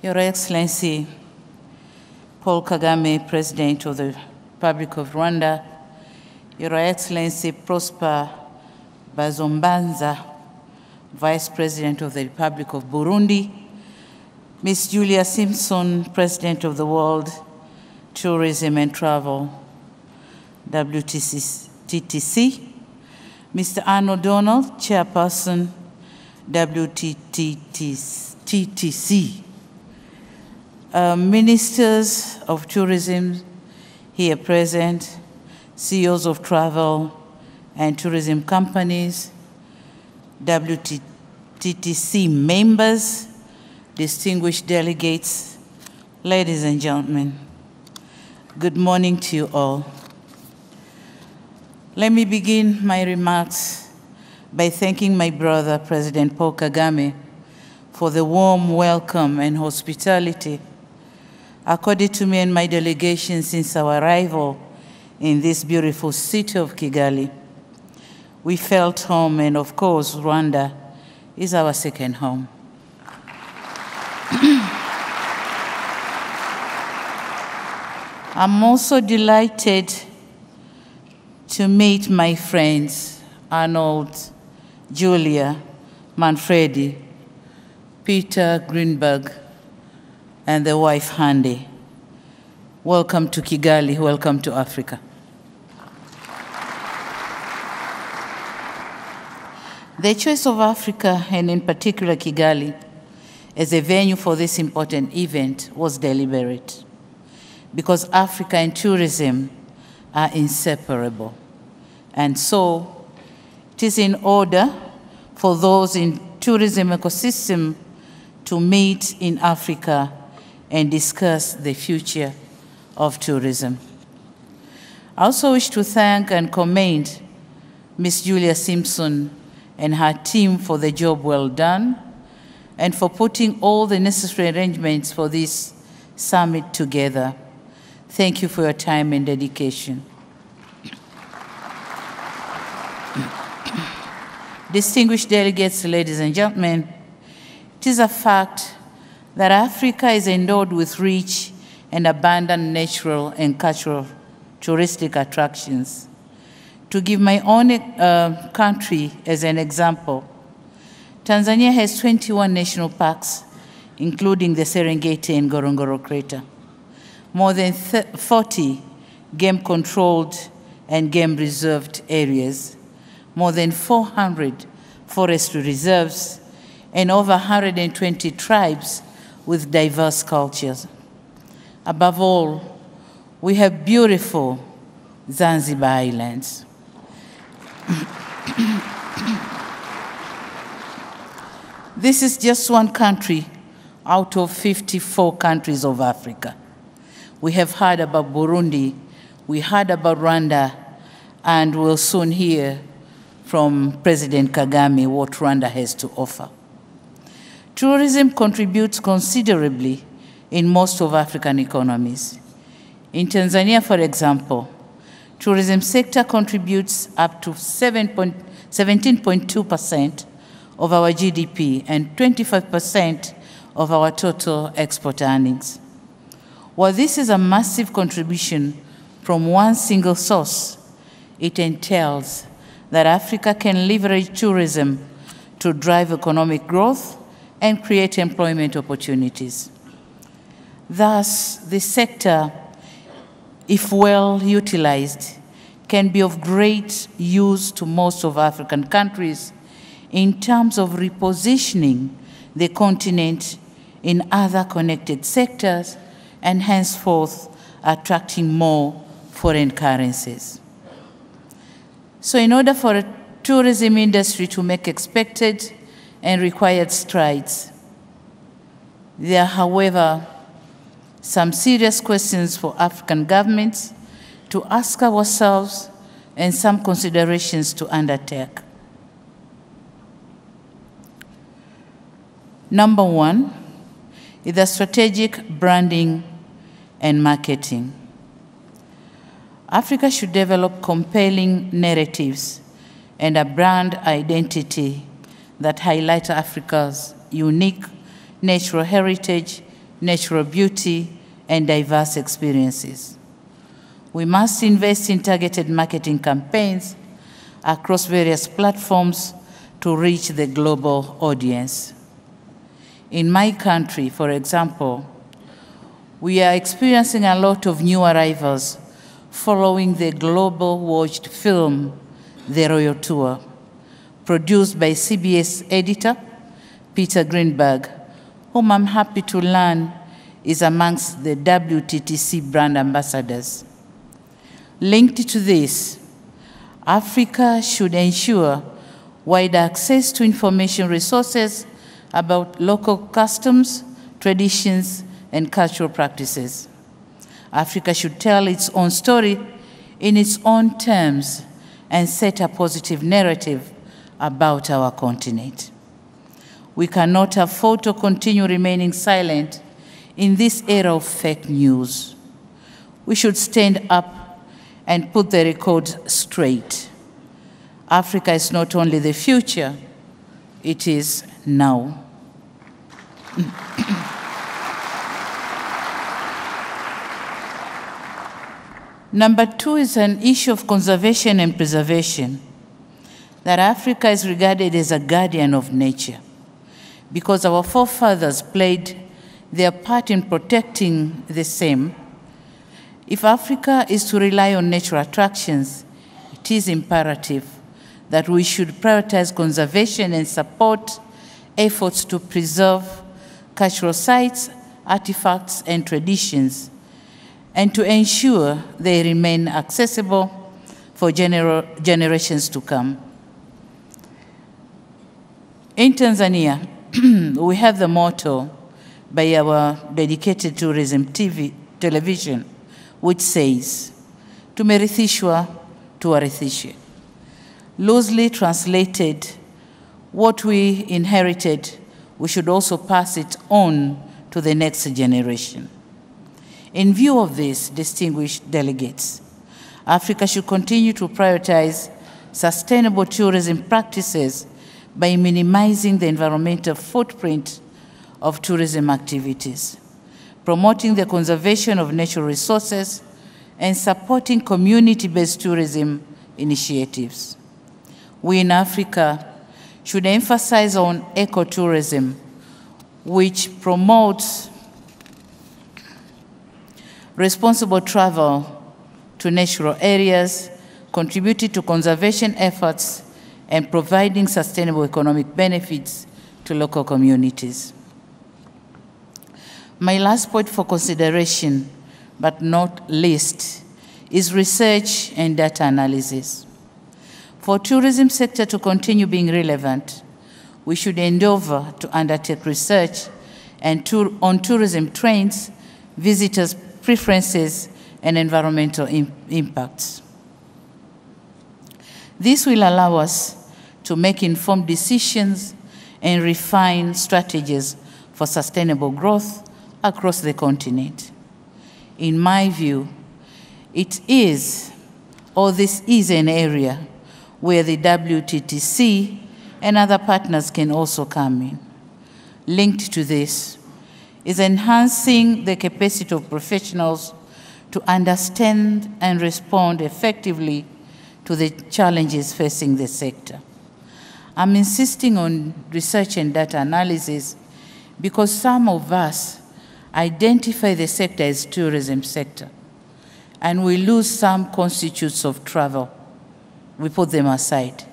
Your Excellency, Paul Kagame, President of the Republic of Rwanda, Your Excellency, Prosper Bazombanza, Vice President of the Republic of Burundi, Ms. Julia Simpson, President of the World Tourism and Travel, WTTC, Mr. Arnold Donald, Chairperson, WTTC, Ministers of Tourism here present, CEOs of travel and tourism companies, WTTC members, distinguished delegates, ladies and gentlemen, good morning to you all. Let me begin my remarks by thanking my brother, President Paul Kagame, for the warm welcome and hospitality accorded to me and my delegation since our arrival in this beautiful city of Kigali. We felt home, and of course, Rwanda is our second home. I'm also delighted to meet my friends, Arnold, Julia, Manfredi, Peter Greenberg, and the wife, Hande. Welcome to Kigali, welcome to Africa. The choice of Africa, and in particular Kigali, as a venue for this important event was deliberate, because Africa and tourism are inseparable. And so it is in order for those in tourism ecosystem to meet in Africa and discuss the future of tourism. I also wish to thank and commend Ms. Julia Simpson and her team for the job well done and for putting all the necessary arrangements for this summit together. Thank you for your time and dedication. Distinguished delegates, ladies and gentlemen, it is a fact that Africa is endowed with rich and abundant natural and cultural touristic attractions. To give my own country as an example, Tanzania has 21 national parks, including the Serengeti and Ngorongoro Crater, more than 40 game-controlled and game-reserved areas, more than 400 forestry reserves, and over 120 tribes with diverse cultures. Above all, we have beautiful Zanzibar Islands. This is just one country out of 54 countries of Africa. We have heard about Burundi, we heard about Rwanda, and we'll soon hear from President Kagame what Rwanda has to offer. Tourism contributes considerably in most of African economies. In Tanzania, for example, tourism sector contributes up to 17.2% of our GDP and 25% of our total export earnings. While this is a massive contribution from one single source, it entails that Africa can leverage tourism to drive economic growth and create employment opportunities. Thus, this sector, if well utilized, can be of great use to most of African countries in terms of repositioning the continent in other connected sectors and henceforth attracting more foreign currencies. So in order for a tourism industry to make expected and required strides, there are, however, some serious questions for African governments to ask ourselves and some considerations to undertake. Number one is the strategic branding and marketing. Africa should develop compelling narratives and a brand identity that highlight Africa's unique natural heritage, natural beauty, and diverse experiences. We must invest in targeted marketing campaigns across various platforms to reach the global audience. In my country, for example, we are experiencing a lot of new arrivals following the global watched film, The Royal Tour, produced by CBS editor Peter Greenberg, whom I'm happy to learn is amongst the WTTC brand ambassadors. Linked to this, Africa should ensure wide access to information resources about local customs, traditions, and cultural practices. Africa should tell its own story in its own terms and set a positive narrative about our continent. We cannot afford to continue remaining silent in this era of fake news. We should stand up and put the record straight. Africa is not only the future, it is now. Number two is an issue of conservation and preservation, that Africa is regarded as a guardian of nature because our forefathers played their part in protecting the same. If Africa is to rely on natural attractions, it is imperative that we should prioritize conservation and support efforts to preserve cultural sites, artifacts, and traditions, and to ensure they remain accessible for generations to come. In Tanzania, we have the motto by our dedicated tourism television, which says, "Tumerithishwa, tuwarithishe." Loosely translated, what we inherited, we should also pass it on to the next generation. In view of this, distinguished delegates, Africa should continue to prioritize sustainable tourism practices by minimizing the environmental footprint of tourism activities, promoting the conservation of natural resources, and supporting community-based tourism initiatives. We in Africa should emphasize on ecotourism, which promotes responsible travel to natural areas, contributing to conservation efforts, and providing sustainable economic benefits to local communities. My last point for consideration, but not least, is research and data analysis. For tourism sector to continue being relevant, we should endeavor to undertake research and on tourism trends, visitors' preferences, and environmental impacts. This will allow us to make informed decisions and refine strategies for sustainable growth across the continent. In my view, this is an area where the WTTC and other partners can also come in. Linked to this is enhancing the capacity of professionals to understand and respond effectively to the challenges facing the sector. I'm insisting on research and data analysis because some of us identify the sector as tourism sector, and we lose some constitutes of travel. We put them aside.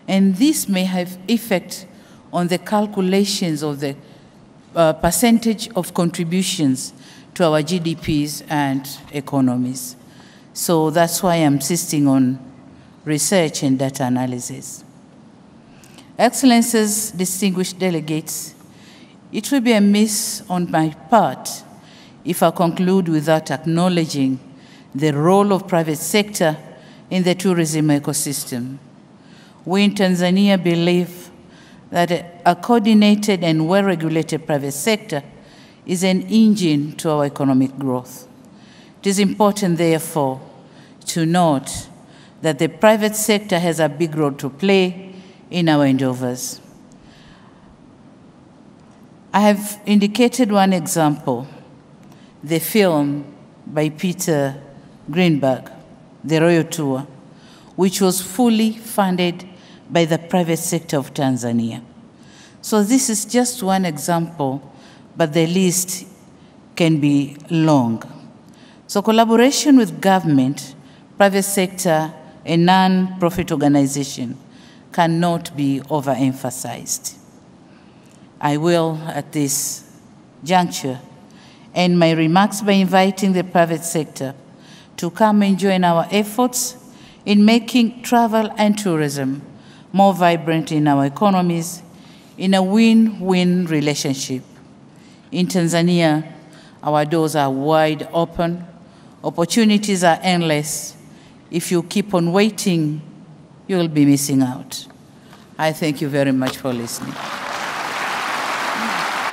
And this may have effect on the calculations of the percentage of contributions to our GDPs and economies. So that's why I'm insisting on research and data analysis. Excellencies, distinguished delegates, it will be amiss on my part if I conclude without acknowledging the role of private sector in the tourism ecosystem. We in Tanzania believe that a coordinated and well-regulated private sector is an engine to our economic growth. It is important, therefore, to note that the private sector has a big role to play in our endeavors. I have indicated one example, the film by Peter Greenberg, The Royal Tour, which was fully funded by the private sector of Tanzania. So this is just one example, but the list can be long. So collaboration with government, private sector, and non-profit organization cannot be overemphasized. I will, at this juncture, end my remarks by inviting the private sector to come and join our efforts in making travel and tourism more vibrant in our economies in a win-win relationship. In Tanzania, our doors are wide open, opportunities are endless. If you keep on waiting, you will be missing out. I thank you very much for listening.